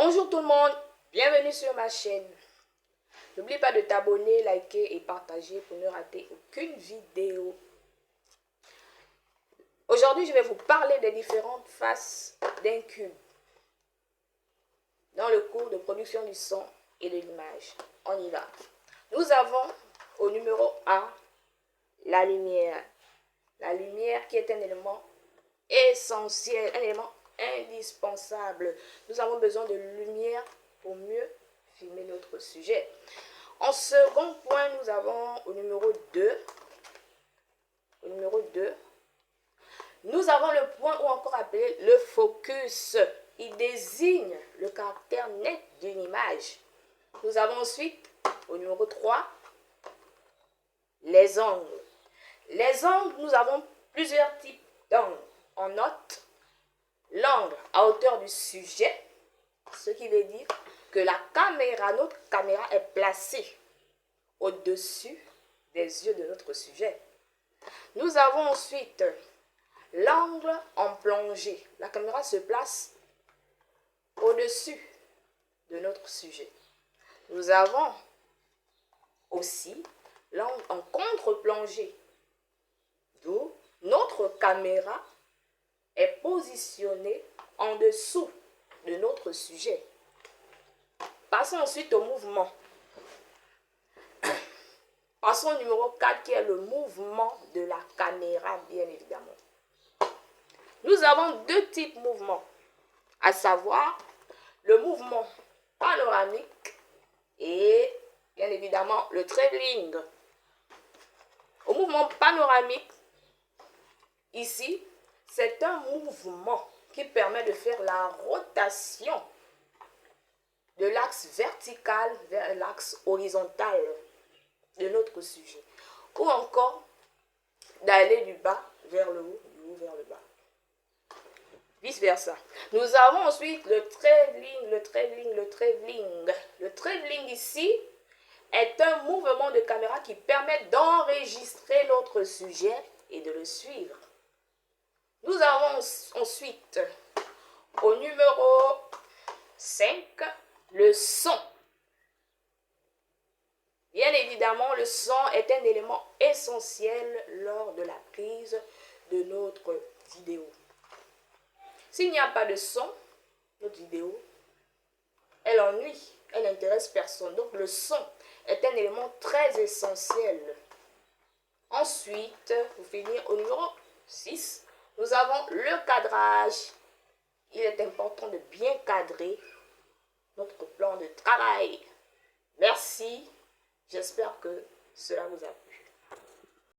Bonjour tout le monde, bienvenue sur ma chaîne. N'oublie pas de t'abonner, liker et partager pour ne rater aucune vidéo. Aujourd'hui, je vais vous parler des différentes faces d'un cube dans le cours de production du son et de l'image. On y va. Nous avons au numéro 1 la lumière. La lumière qui est un élément essentiel, un élément indispensable. Nous avons besoin de lumière pour mieux filmer notre sujet. En second point, nous avons au numéro 2. Nous avons le point ou encore appelé le focus. Il désigne le caractère net d'une image. Nous avons ensuite au numéro 3 les angles. Les angles, nous avons plusieurs types d'angles. On note l'angle à hauteur du sujet, ce qui veut dire que notre caméra est placée au-dessus des yeux de notre sujet. Nous avons ensuite l'angle en plongée. La caméra se place au-dessus de notre sujet. Nous avons aussi l'angle en contre-plongée, d'où notre caméra est positionnée en dessous de notre sujet. Passons ensuite au mouvement. Passons au numéro 4 qui est le mouvement de la caméra, bien évidemment. Nous avons deux types de mouvements, à savoir le mouvement panoramique et bien évidemment le travelling. Au mouvement panoramique, ici, c'est un mouvement qui permet de faire la rotation de l'axe vertical vers l'axe horizontal de notre sujet, ou encore d'aller du bas vers le haut, du haut vers le bas, vice versa. Nous avons ensuite le travelling. Le travelling ici est un mouvement de caméra qui permet d'enregistrer notre sujet et de le suivre. Nous avons ensuite au numéro 5 le son. Bien évidemment, le son est un élément essentiel lors de la prise de notre vidéo. S'il n'y a pas de son, notre vidéo, elle ennuie, elle n'intéresse personne. Donc le son est un élément très essentiel. Ensuite, pour finir, au numéro 6, nous avons le cadrage. Il est important de bien cadrer notre plan de travail. Merci. J'espère que cela vous a plu.